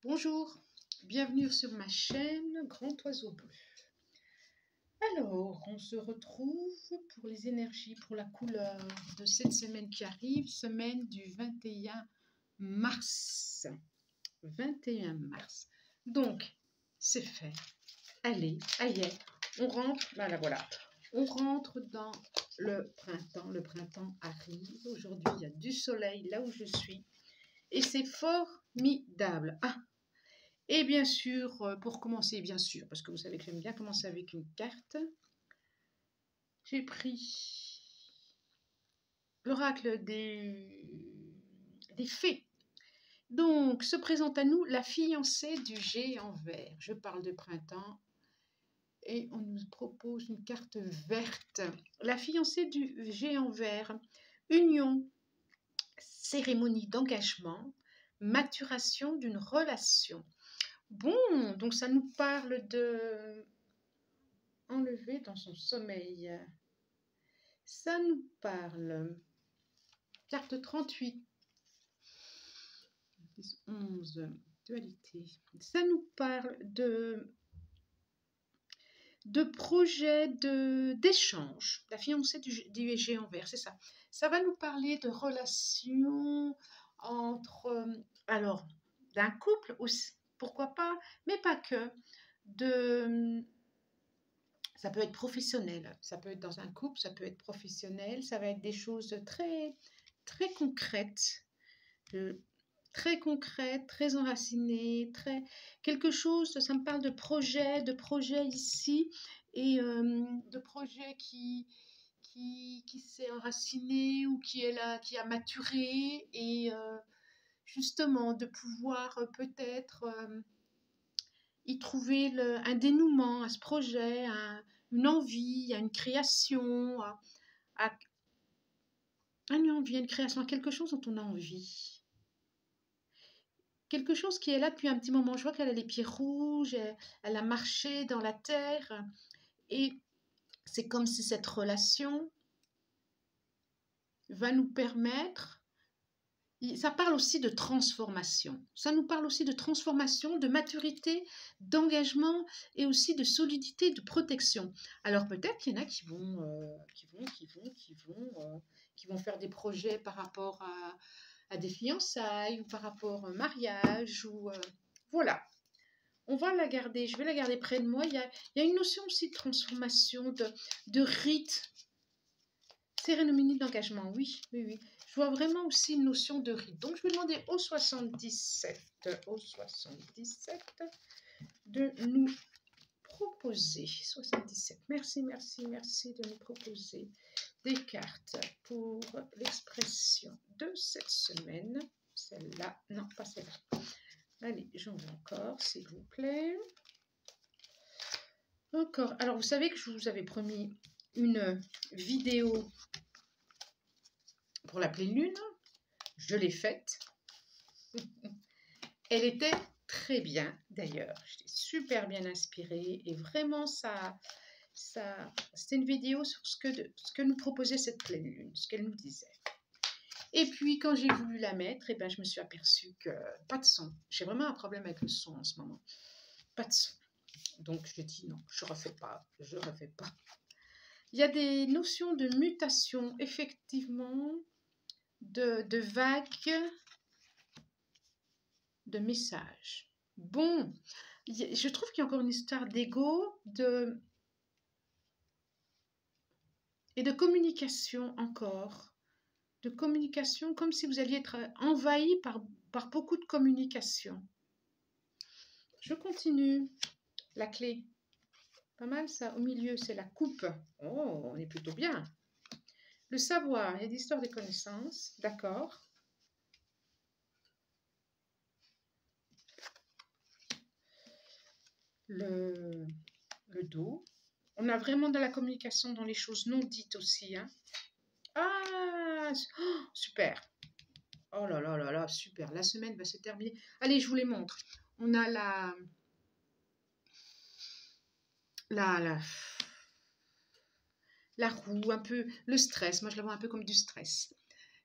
Bonjour, bienvenue sur ma chaîne Grand Oiseau Bleu. Alors, on se retrouve pour les énergies, pour la couleur de cette semaine qui arrive, semaine du 21 mars. 21 mars. Donc, c'est fait. Allez, aïe, on rentre, voilà. On rentre dans le printemps. Le printemps arrive. Aujourd'hui, il y a du soleil là où je suis. Et c'est formidable. Ah! Et bien sûr, pour commencer, bien sûr, parce que vous savez que j'aime bien commencer avec une carte, j'ai pris l'oracle des fées. Donc, se présente à nous la fiancée du géant vert. Je parle de printemps et on nous propose une carte verte. La fiancée du géant vert, union, cérémonie d'engagement, maturation d'une relation. Bon, donc ça nous parle de enlever dans son sommeil. Ça nous parle. Carte 38. 11. Dualité. Ça nous parle de projet d'échange. La fiancée du géant vert, c'est ça. Ça va nous parler de relations entre, alors, d'un couple aussi, pourquoi pas, mais pas que, ça peut être professionnel, ça peut être dans un couple, ça peut être professionnel, ça va être des choses très, très concrètes, très enracinées, quelque chose, ça me parle de projet ici, et de projet qui s'est enraciné ou qui est là, qui a maturé, et justement de pouvoir peut-être y trouver un dénouement à ce projet, une envie, à une création, à une envie, à une création, à quelque chose dont on a envie. Quelque chose qui est là depuis un petit moment. Je vois qu'elle a les pieds rouges, elle a marché dans la terre, et c'est comme si cette relation va nous permettre. Ça parle aussi de transformation. Ça nous parle aussi de transformation, de maturité, d'engagement et aussi de solidité, de protection. Alors peut-être qu'il y en a qui vont faire des projets par rapport à des fiançailles ou par rapport à un mariage ou voilà. On va la garder. Je vais la garder près de moi. Il y a une notion aussi de transformation, de rite. Cérémonie d'engagement, oui. Je vois vraiment aussi une notion de rite. Donc, je vais demander au 77 de nous proposer. 77. Merci de nous proposer des cartes pour l'expression de cette semaine. Celle-là, non, pas celle-là. Allez, j'en veux encore, s'il vous plaît. Encore. Alors, vous savez que je vous avais promis une vidéo pour la pleine lune. Je l'ai faite. Elle était très bien d'ailleurs. J'étais super bien inspirée et vraiment c'était une vidéo sur ce que nous proposait cette pleine lune, ce qu'elle nous disait. Et puis quand j'ai voulu la mettre, eh ben, je me suis aperçue que pas de son. J'ai vraiment un problème avec le son en ce moment. Pas de son. Donc j'ai dit non, je refais pas. Il y a des notions de mutation, effectivement, de vagues, de messages. Bon, je trouve qu'il y a encore une histoire d'ego et de communication encore. De communication, comme si vous alliez être envahi par beaucoup de communication. Je continue. La clé. Pas mal ça. Au milieu, c'est la coupe. Oh, on est plutôt bien. Le savoir, il y a l'histoire des connaissances. D'accord. Le dos. On a vraiment de la communication dans les choses non dites aussi. Hein. Ah, oh, super. Oh là là là là, super. La semaine va se terminer. Allez, je vous les montre. On a la roue, un peu le stress. Moi, je la vois un peu comme du stress.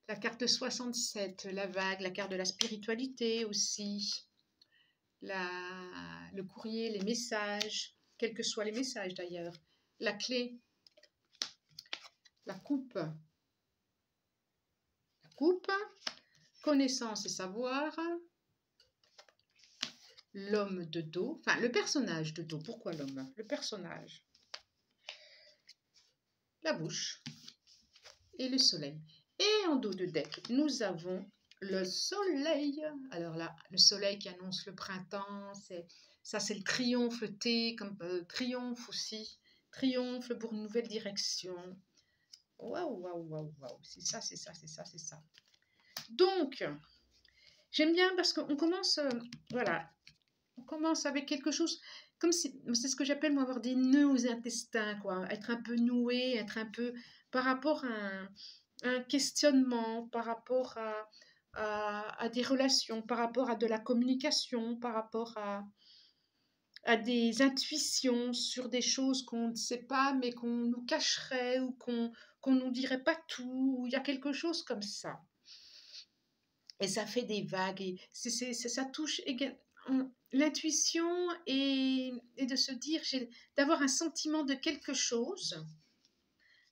La carte 67, la vague, la carte de la spiritualité aussi. le courrier, les messages, quels que soient les messages d'ailleurs, la clé, la coupe, connaissance et savoir, l'homme de dos, enfin le personnage de dos. Pourquoi l'homme? Le personnage, la bouche et le soleil. Et en dos de deck, nous avons le soleil. Alors là, le soleil qui annonce le printemps, ça c'est le triomphe, le T comme triomphe aussi. Triomphe pour une nouvelle direction. Waouh, waouh, waouh, waouh. C'est ça, c'est ça, c'est ça, c'est ça. Donc, j'aime bien parce qu'on commence, voilà, on commence avec quelque chose, comme si, c'est ce que j'appelle moi avoir des nœuds aux intestins, quoi, être un peu noué, être un peu par rapport à un questionnement, par rapport à des relations, par rapport à de la communication, par rapport à des intuitions sur des choses qu'on ne sait pas, mais qu'on nous cacherait ou qu'on nous dirait pas tout, ou il y a quelque chose comme ça. Et ça fait des vagues, et ça touche l'intuition et de se dire, d'avoir un sentiment de quelque chose,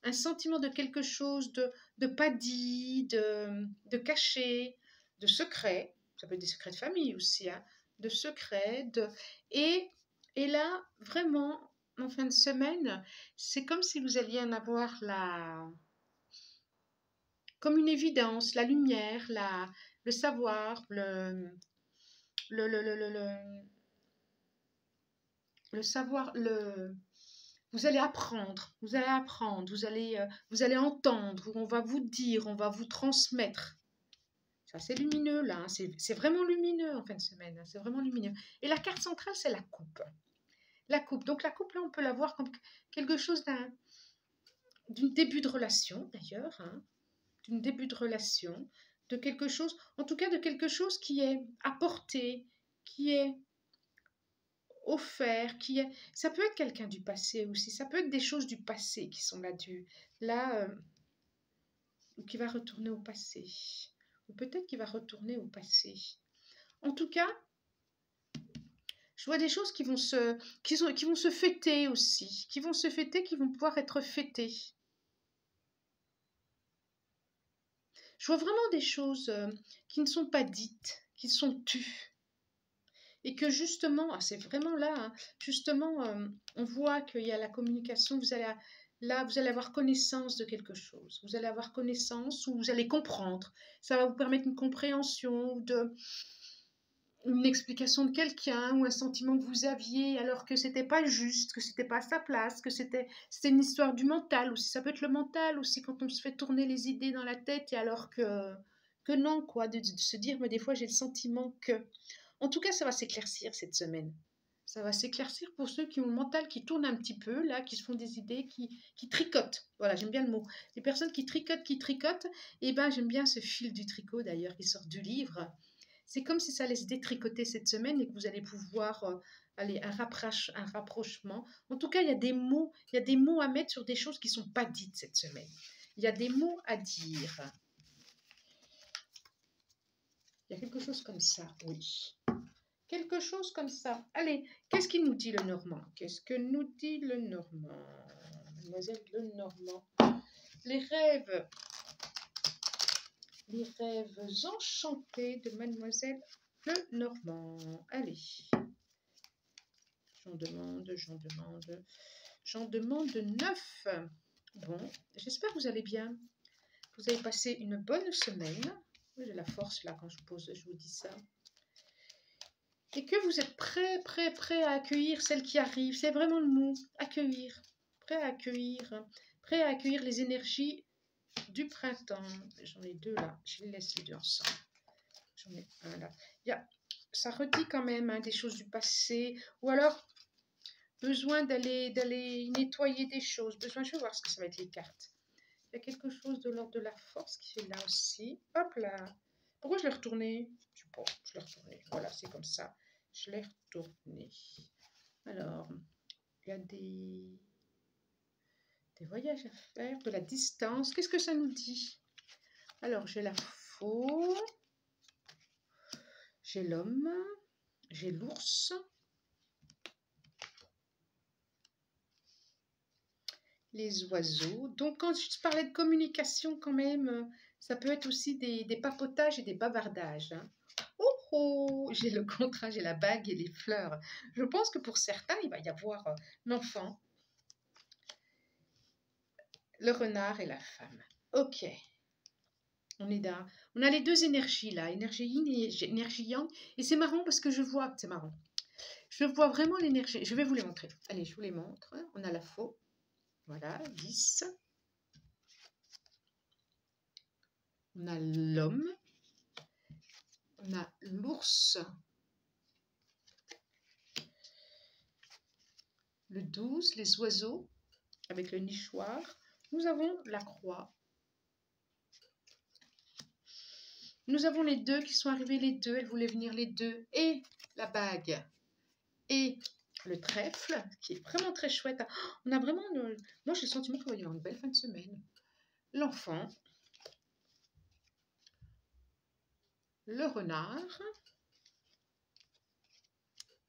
de pas dit, de caché, de secret, ça peut être des secrets de famille aussi, hein, de secret, et, et là, vraiment, en fin de semaine, c'est comme si vous alliez en avoir comme une évidence, la lumière, le savoir, le savoir, vous allez apprendre, vous allez entendre, on va vous dire, on va vous transmettre. Ça, c'est lumineux, là, hein, c'est vraiment lumineux en fin de semaine, hein, c'est vraiment lumineux. Et la carte centrale, c'est la coupe. La coupe, donc la coupe, là, on peut la voir comme quelque chose d'un début de relation, d'ailleurs, hein, d'une début de relation, de quelque chose, en tout cas de quelque chose qui est apporté, qui est offert, ça peut être quelqu'un du passé aussi, ça peut être des choses du passé qui sont ou qui va retourner au passé, ou peut-être qui va retourner au passé. En tout cas, je vois des choses qui vont se fêter aussi, qui vont se fêter, qui vont pouvoir être fêtées. Je vois vraiment des choses qui ne sont pas dites, qui sont tues. Et que justement, c'est vraiment là, hein, justement, on voit qu'il y a la communication, vous allez avoir connaissance de quelque chose. Vous allez avoir connaissance ou vous allez comprendre. Ça va vous permettre une compréhension ou une explication de quelqu'un ou un sentiment que vous aviez alors que c'était pas juste, que c'était pas à sa place, que c'était une histoire du mental aussi. Ça peut être le mental aussi quand on se fait tourner les idées dans la tête et alors que non, quoi, de se dire, mais des fois j'ai le sentiment que... En tout cas, ça va s'éclaircir cette semaine. Ça va s'éclaircir pour ceux qui ont le mental qui tourne un petit peu, là, qui se font des idées, qui tricotent. Voilà, j'aime bien le mot. Les personnes qui tricotent, et ben j'aime bien ce fil du tricot d'ailleurs qui sort du livre. C'est comme si ça allait se détricoter cette semaine et que vous allez pouvoir aller un rapprochement. En tout cas, il y a des mots à mettre sur des choses qui ne sont pas dites cette semaine. Il y a des mots à dire. Il y a quelque chose comme ça, oui. Quelque chose comme ça. Allez, qu'est-ce qu'il nous dit le Normand? Qu'est-ce que nous dit le Normand? Mademoiselle Lenormand. Les rêves enchantés de Mademoiselle Lenormand. Allez. J'en demande 9. Bon, j'espère que vous allez bien. Vous avez passé une bonne semaine. J'ai la force là quand je vous dis ça. Et que vous êtes prêt à accueillir celle qui arrive. C'est vraiment le mot, accueillir. Prêt à accueillir les énergies du printemps. J'en ai 2 là, je les laisse les 2 ensemble. J'en ai 1 là. Ça redit quand même hein, des choses du passé. Ou alors, besoin d'aller nettoyer des choses. Je vais voir ce que ça va être les cartes. Il y a quelque chose de l'ordre de la force qui est là aussi. Hop là. Pourquoi je l'ai retourné? Je sais pas, je l'ai retourné. Voilà, c'est comme ça. Je l'ai retourné. Alors, il y a des voyages à faire, de la distance. Qu'est-ce que ça nous dit? Alors, j'ai la faux. J'ai l'homme. j'ai l'ours, les oiseaux. Donc, quand je parlais de communication, quand même, ça peut être aussi des papotages et des bavardages. Hein. Oh, oh, j'ai le contrat, j'ai la bague et les fleurs. Je pense que pour certains, il va y avoir l'enfant, le renard et la femme. Ok, on est là. On a les deux énergies là, énergie yin et énergie yang. Et c'est marrant parce que je vois, c'est marrant. Je vois vraiment l'énergie. Je vais vous les montrer. Allez, je vous les montre. On a la faux. Voilà, 10. On a l'homme. On a l'ours. Le 12, les oiseaux avec le nichoir. Nous avons la croix. Nous avons les deux qui sont arrivés, les deux. Elles voulaient venir les deux. Et la bague. Et le trèfle, qui est vraiment très chouette. On a vraiment... Moi, j'ai le sentiment qu'il va y avoir une belle fin de semaine. L'enfant. Le renard.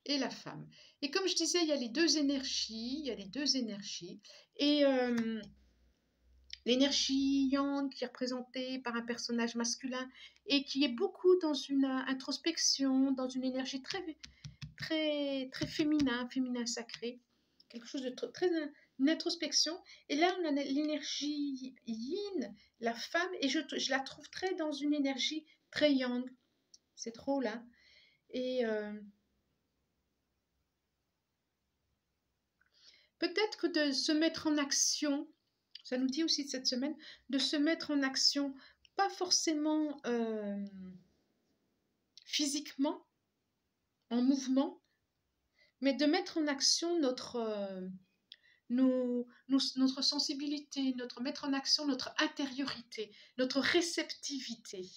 Et la femme. Et comme je disais, il y a les deux énergies. Il y a les deux énergies. Et l'énergie yang qui est représentée par un personnage masculin et qui est beaucoup dans une introspection, dans une énergie très féminin, féminin sacré, quelque chose de très une introspection. Et là, on a l'énergie yin, la femme, et je la trouve très dans une énergie très yang. C'est trop là. Et peut-être que de se mettre en action, ça nous dit aussi de cette semaine, de se mettre en action, pas forcément physiquement, en mouvement, mais de mettre en action notre sensibilité, mettre en action notre intériorité, notre réceptivité.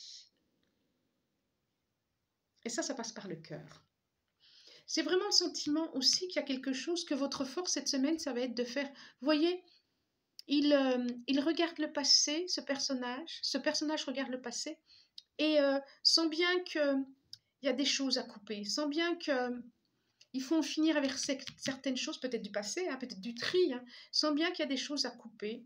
Et ça passe par le cœur. C'est vraiment le sentiment aussi qu'il y a quelque chose, que votre force cette semaine, ça va être de faire, vous voyez, il regarde le passé, ce personnage regarde le passé, et sent bien qu'il y a des choses à couper, sent bien que il faut en finir avec certaines choses, peut-être du passé, hein, peut-être du tri, hein, sent bien qu'il y a des choses à couper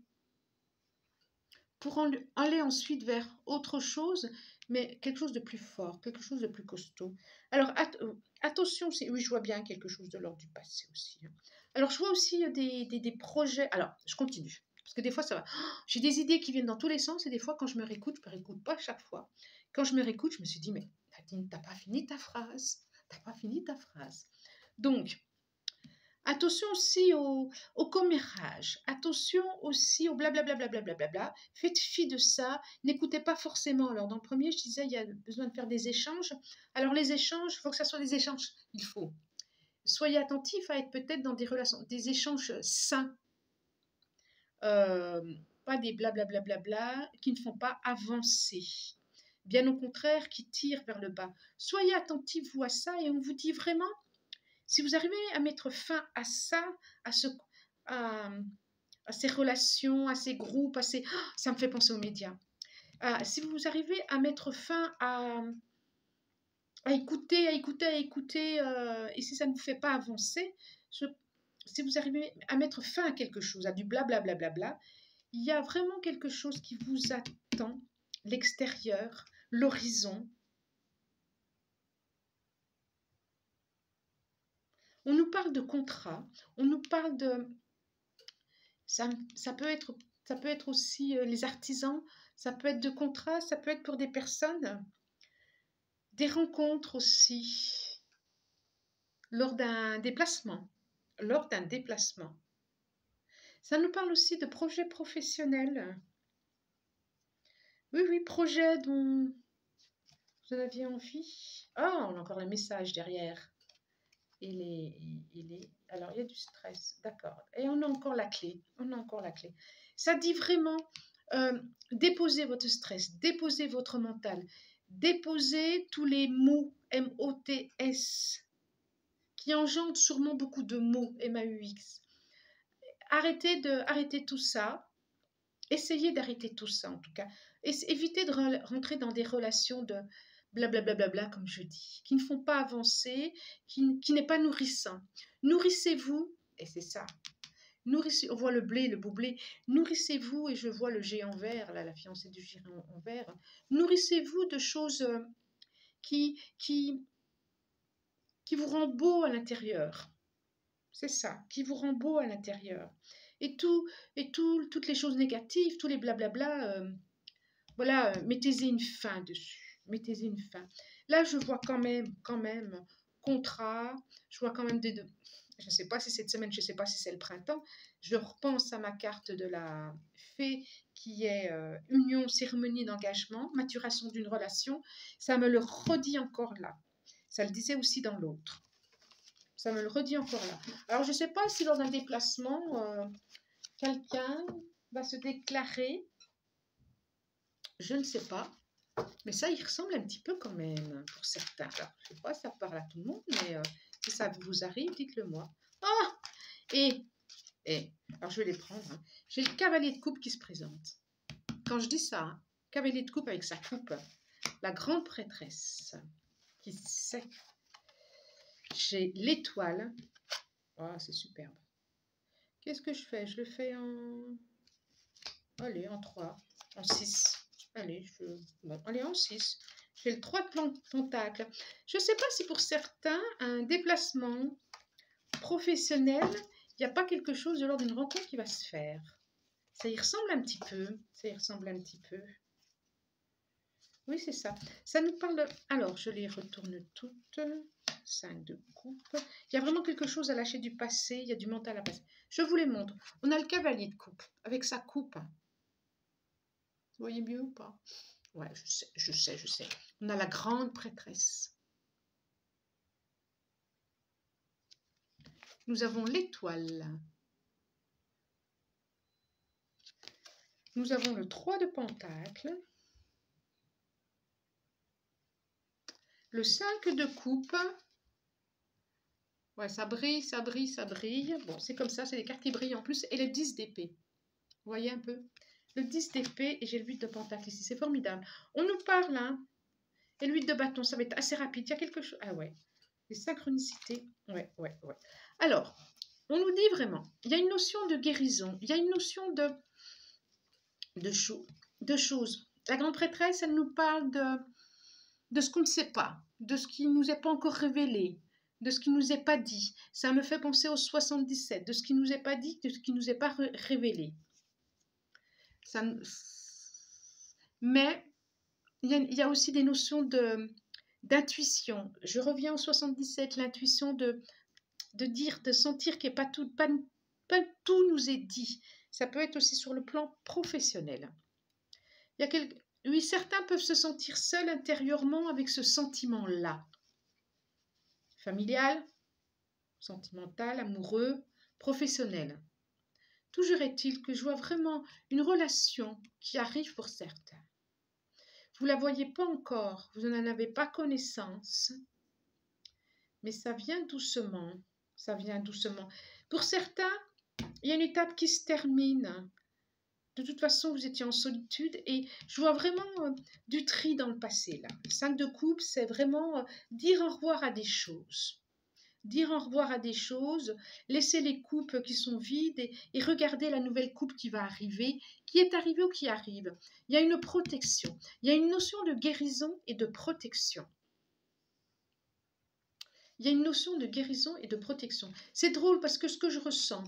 pour aller ensuite vers autre chose, mais quelque chose de plus fort, quelque chose de plus costaud. Alors, attention, oui, je vois bien quelque chose de l'ordre du passé aussi. Hein. Alors, je vois aussi des projets. Alors, je continue, parce que des fois, ça va. J'ai des idées qui viennent dans tous les sens, et des fois, quand je me réécoute pas à chaque fois. Quand je me réécoute, je me suis dit, mais Nadine, t'as pas fini ta phrase. T'as pas fini ta phrase. Donc, attention aussi au commérage, attention aussi au blablabla, faites fi de ça, n'écoutez pas forcément. Alors dans le premier, je disais, il y a besoin de faire des échanges. Alors les échanges, il faut que ça soit des échanges, il faut. Soyez attentifs à être peut-être dans des relations, des échanges sains, pas des blablabla qui ne font pas avancer. Bien au contraire, qui tirent vers le bas. Soyez attentifs, vous, à ça, et on vous dit vraiment, si vous arrivez à mettre fin à ça, à ces relations, à ces groupes, ça me fait penser aux médias. Si vous arrivez à mettre fin à écouter, et si ça ne vous fait pas avancer, si vous arrivez à mettre fin à quelque chose, à du blablabla, il y a vraiment quelque chose qui vous attend, l'extérieur, l'horizon. On nous parle de contrat, on nous parle de... Ça peut être aussi les artisans, ça peut être de contrats, ça peut être pour des personnes, des rencontres aussi, lors d'un déplacement. Ça nous parle aussi de projets professionnels. Oui, projets dont vous en aviez envie. Ah, on a encore le message derrière. Alors, il y a du stress, d'accord. Et on a encore la clé. Ça dit vraiment, déposez votre stress, déposez votre mental, déposez tous les mots, M-O-T-S, qui engendrent sûrement beaucoup de mots, M-A-U-X. Arrêtez tout ça. Essayez d'arrêter tout ça, en tout cas. Évitez de rentrer dans des relations blablabla, bla, bla, bla, comme je dis, qui ne font pas avancer, qui n'est pas nourrissant. Nourrissez-vous, et c'est ça. Nourrissez, on voit le blé, le beau blé. Nourrissez-vous, et je vois le géant vert, là, la fiancée du géant en vert. Nourrissez-vous de choses qui, qui, qui vous rend beau à l'intérieur. C'est ça, qui vous rend beau à l'intérieur. Et toutes les choses négatives, tous les blablabla, voilà, mettez-y une fin dessus. Mettez-y une fin. Là, je vois quand même, contrat, je vois quand même je ne sais pas si cette semaine, je ne sais pas si c'est le printemps, je repense à ma carte de la fée qui est union, cérémonie d'engagement, maturation d'une relation. Ça me le redit encore là. Ça le disait aussi dans l'autre. Ça me le redit encore là. Alors, je ne sais pas si lors d'un déplacement, quelqu'un va se déclarer. Je ne sais pas. Mais ça, il ressemble un petit peu quand même pour certains. Alors, je ne sais pas, ça parle à tout le monde, mais si ça vous arrive, dites-le moi. Ah! Et, alors je vais les prendre. Hein. J'ai le cavalier de coupe qui se présente. Quand je dis ça, hein, cavalier de coupe avec sa coupe, la grande prêtresse qui sait. J'ai l'étoile. Oh, c'est superbe. Qu'est-ce que je fais? Je le fais en... Allez, en 3, en 6. Allez, bon, allez, en 6. J'ai le 3 de pentacle. Je ne sais pas si pour certains, un déplacement professionnel, il n'y a pas quelque chose de l'ordre d'une rencontre qui va se faire. Ça y ressemble un petit peu. Ça y ressemble un petit peu. Oui, c'est ça. Ça nous parle de... Alors, je les retourne toutes. 5 de coupe. Il y a vraiment quelque chose à lâcher du passé. Il y a du mental à passer. Je vous les montre. On a le cavalier de coupe avec sa coupe. Vous voyez mieux ou pas? Ouais, je sais. On a la grande prêtresse. Nous avons l'étoile. Nous avons le 3 de pentacle. Le 5 de coupe. Ouais, ça brille, ça brille, ça brille. Bon, c'est comme ça, c'est des cartes qui brillent en plus. Et le 10 d'épée. Vous voyez un peu? Le 10 d'épée et j'ai le 8 de pentacle ici. C'est formidable. On nous parle, hein. Et le 8 de bâton, ça va être assez rapide. Il y a quelque chose... Ah ouais. Les synchronicités. Ouais. Alors, on nous dit vraiment, il y a une notion de guérison. Il y a une notion de choses. La grande prêtresse, elle nous parle de ce qu'on ne sait pas, de ce qui ne nous est pas encore révélé, de ce qui ne nous est pas dit. Ça me fait penser au 77, de ce qui ne nous est pas dit, de ce qui ne nous est pas révélé. Mais il y a aussi des notions d'intuition. Je reviens au 77, l'intuition de dire, de sentir que pas tout nous est dit. Ça peut être aussi sur le plan professionnel. Oui, certains peuvent se sentir seuls intérieurement avec ce sentiment-là. Familial, sentimental, amoureux, professionnel. Toujours est-il que je vois vraiment une relation qui arrive pour certains. Vous ne la voyez pas encore, vous n'en avez pas connaissance, mais ça vient doucement, ça vient doucement. Pour certains, il y a une étape qui se termine. De toute façon, vous étiez en solitude et je vois vraiment du tri dans le passé. Là. Le 5 de coupe, c'est vraiment dire au revoir à des choses. Dire au revoir à des choses, laisser les coupes qui sont vides et regarder la nouvelle coupe qui va arriver, qui est arrivée ou qui arrive. Il y a une protection, il y a une notion de guérison et de protection. Il y a une notion de guérison et de protection. C'est drôle parce que ce que je ressens,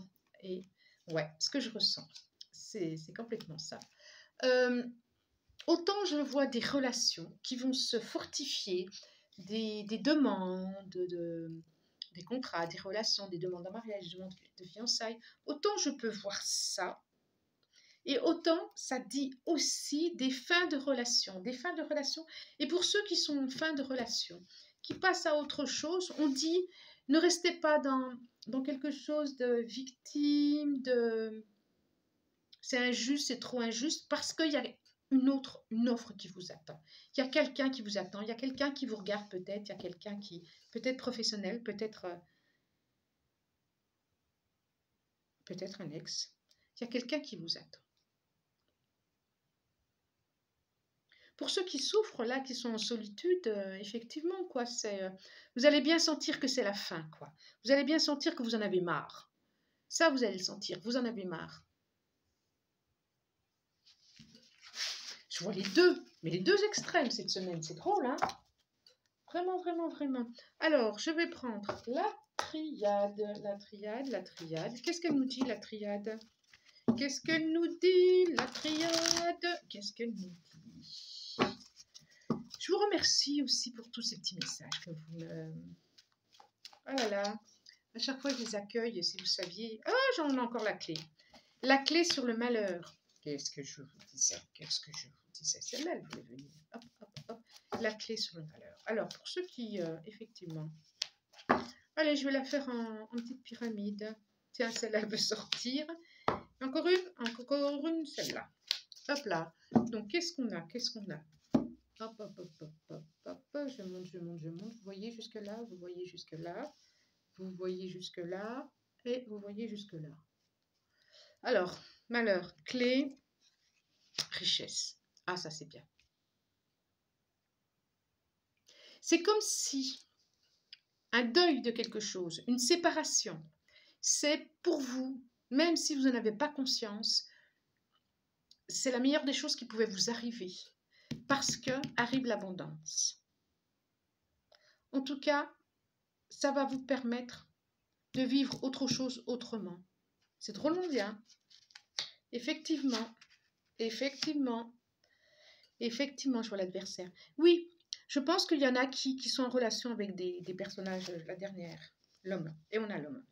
c'est complètement ça. Autant je vois des relations qui vont se fortifier, des demandes, des contrats, des relations, des demandes en mariage, des demandes de fiançailles, autant je peux voir ça, et autant ça dit aussi des fins de relations, et pour ceux qui sont en fin de relation, qui passent à autre chose, on dit, ne restez pas dans quelque chose de victime, c'est injuste, c'est trop injuste, parce qu'il y a une offre qui vous attend. Il y a quelqu'un qui vous attend, il y a quelqu'un qui vous regarde peut-être, il y a quelqu'un qui, peut-être professionnel, peut-être un ex. Il y a quelqu'un qui vous attend. Pour ceux qui souffrent, là, qui sont en solitude, effectivement, quoi, vous allez bien sentir que c'est la fin, quoi. Vous allez bien sentir que vous en avez marre. Ça, vous allez le sentir, vous en avez marre. Je vois les deux, mais les deux extrêmes cette semaine, c'est drôle, hein? Vraiment, vraiment, vraiment. Alors, je vais prendre la triade, la triade, la triade. Qu'est-ce qu'elle nous dit, la triade? Qu'est-ce qu'elle nous dit, la triade? Qu'est-ce qu'elle nous dit? Je vous remercie aussi pour tous ces petits messages que vous me... Oh là là, à chaque fois je les accueille, si vous saviez... Ah, j'en ai encore la clé. La clé sur le malheur. Qu'est-ce que je vous disais? Qu'est-ce que je vous disais? Celle-là, elle voulait venir. Hop, hop, hop. La clé sur le malheur. Alors, pour ceux qui, effectivement... Allez, je vais la faire en petite pyramide. Tiens, celle-là, elle veut sortir. Encore une, celle-là. Hop là. Donc, qu'est-ce qu'on a? Qu'est-ce qu'on a? Hop, hop, hop, hop, hop, hop. Je monte, je monte, je monte. Vous voyez jusque-là, vous voyez jusque-là. Vous voyez jusque-là. Et vous voyez jusque-là. Alors, malheur, clé, richesse. Ah, ça, c'est bien. C'est comme si un deuil de quelque chose, une séparation, c'est pour vous, même si vous n'en avez pas conscience, c'est la meilleure des choses qui pouvaient vous arriver. Parce que arrive l'abondance. En tout cas, ça va vous permettre de vivre autre chose autrement. C'est drôlement bien. Effectivement, effectivement, effectivement, je vois l'adversaire. Oui, je pense qu'il y en a qui sont en relation avec des personnages, la dernière, l'homme. Et on a l'homme.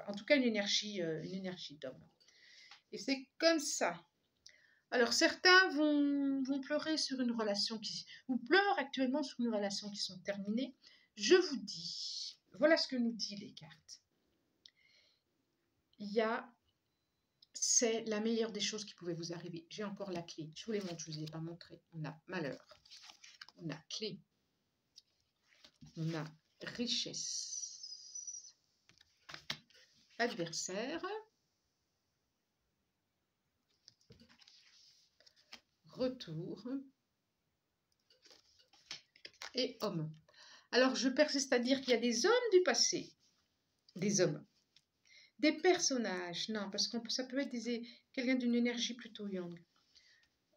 En tout cas, une énergie d'homme. Et c'est comme ça. Alors, certains vont pleurer sur une relation ou pleurent actuellement sur une relation qui sont terminées. Je vous dis, voilà ce que nous disent les cartes. C'est la meilleure des choses qui pouvaient vous arriver. J'ai encore la clé. Je vous les montre, je ne vous ai pas montré. On a malheur. On a clé. On a richesse. Adversaire. Retour. Et homme. Alors, je persiste à dire qu'il y a des hommes du passé. Des hommes. Des personnages. Non, parce que ça peut être quelqu'un d'une énergie plutôt young.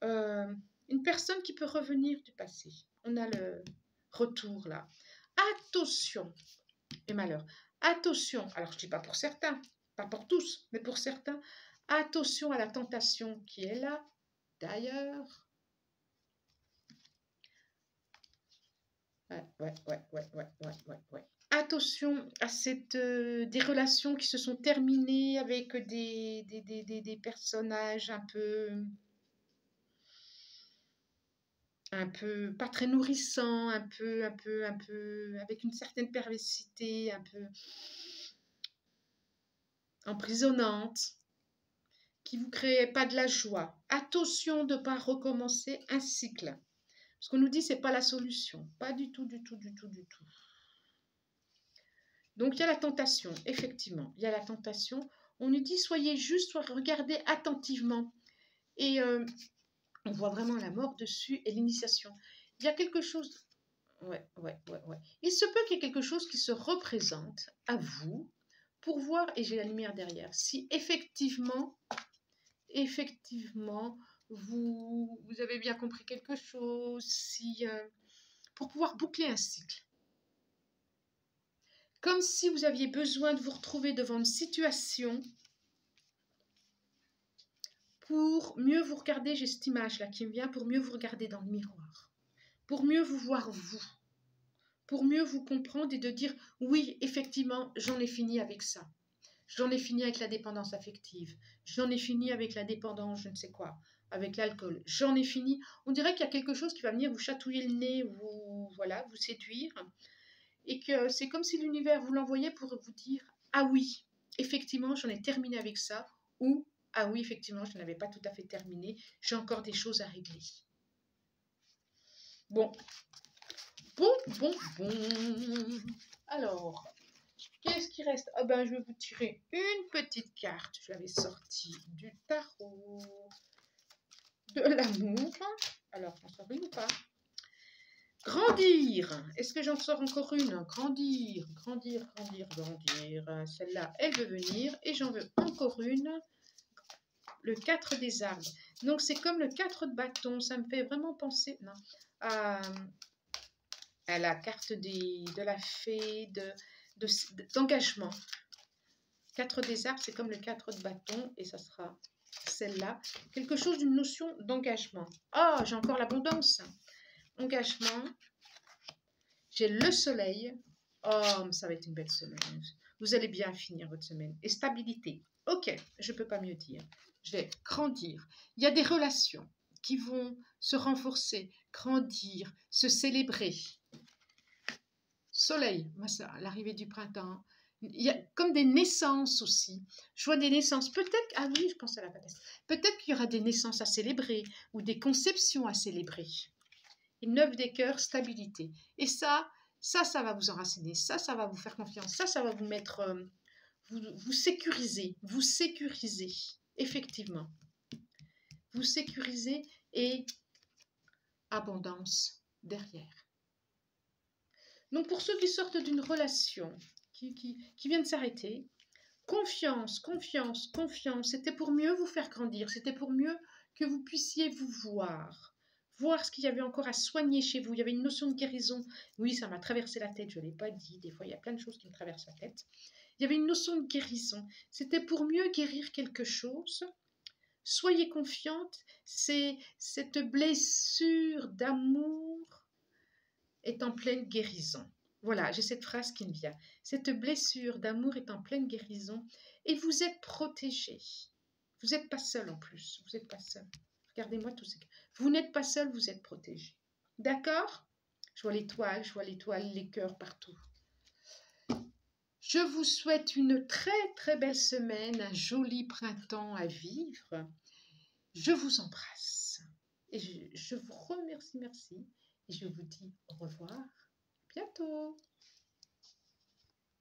Une personne qui peut revenir du passé. On a le retour là. Attention, et malheur. Attention, alors je ne dis pas pour certains, pas pour tous, mais pour certains, attention à la tentation qui est là. D'ailleurs, ouais. Attention à des relations qui se sont terminées avec des personnages un peu pas très nourrissant, un peu, avec une certaine perversité, un peu emprisonnante, qui vous crée pas de la joie. Attention de ne pas recommencer un cycle. Ce qu'on nous dit, c'est pas la solution. Pas du tout, du tout, du tout, du tout. Donc, il y a la tentation, effectivement. Il y a la tentation. On nous dit, soyez juste, regardez attentivement. Et on voit vraiment la mort dessus et l'initiation. Il y a quelque chose... Ouais. Il se peut qu'il y ait quelque chose qui se représente à vous pour voir, et j'ai la lumière derrière, si effectivement, vous avez bien compris quelque chose, pour pouvoir boucler un cycle. Comme si vous aviez besoin de vous retrouver devant une situation pour mieux vous regarder, j'ai cette image-là qui me vient, pour mieux vous regarder dans le miroir, pour mieux vous voir vous, pour mieux vous comprendre et de dire, oui, effectivement, j'en ai fini avec ça. J'en ai fini avec la dépendance affective. J'en ai fini avec la dépendance, je ne sais quoi, avec l'alcool. J'en ai fini. On dirait qu'il y a quelque chose qui va venir vous chatouiller le nez, vous séduire. Et que c'est comme si l'univers vous l'envoyait pour vous dire, ah oui, effectivement, j'en ai terminé avec ça. Ou, ah oui, effectivement, je n'avais pas tout à fait terminé. J'ai encore des choses à régler. Bon. Alors... qu'est-ce qui reste? Ah ben, je vais vous tirer une petite carte. Je l'avais sortie du tarot. de l'amour. Alors, j'en sors une ou pas? Grandir. Est-ce que j'en sors encore une? Grandir, grandir, grandir, grandir. Celle-là, elle veut venir. Et j'en veux encore une. Le 4 des arbres. Donc, c'est comme le 4 de bâton. Ça me fait vraiment penser non, à la carte de la fée, d'engagement. 4 des arbres, c'est comme le 4 de bâton. Et ça sera celle-là. Quelque chose d'une notion d'engagement. Ah, j'ai encore l'abondance. Engagement. J'ai le soleil. Oh, ça va être une belle semaine. Vous allez bien finir votre semaine. Et stabilité. Ok, je ne peux pas mieux dire. Je vais grandir. Il y a des relations qui vont se renforcer, grandir, se célébrer. Soleil, l'arrivée du printemps. Il y a comme des naissances aussi. Je vois des naissances. Peut-être, ah oui, je pense à la patate. Peut-être qu'il y aura des naissances à célébrer ou des conceptions à célébrer. Et 9 des cœurs, stabilité. Et ça va vous enraciner. Ça va vous faire confiance. Ça va vous mettre, vous sécuriser. Vous sécuriser, effectivement. Vous sécuriser et abondance derrière. Donc, pour ceux qui sortent d'une relation, qui vient de s'arrêter, confiance, confiance, confiance. C'était pour mieux vous faire grandir. C'était pour mieux que vous puissiez vous voir ce qu'il y avait encore à soigner chez vous. Il y avait une notion de guérison. Oui, ça m'a traversé la tête, je ne l'ai pas dit. Des fois, il y a plein de choses qui me traversent la tête. Il y avait une notion de guérison. C'était pour mieux guérir quelque chose. Soyez confiante. C'est cette blessure d'amour est en pleine guérison. Voilà, j'ai cette phrase qui me vient. Cette blessure d'amour est en pleine guérison et vous êtes protégé. Vous n'êtes pas seul en plus. Vous n'êtes pas seul. Regardez-moi tout ça. Vous n'êtes pas seul, vous êtes protégé. D'accord? Je vois l'étoile, les cœurs partout. Je vous souhaite une très très belle semaine, un joli printemps à vivre. Je vous embrasse et je vous remercie, merci. Et je vous dis au revoir. Bientôt.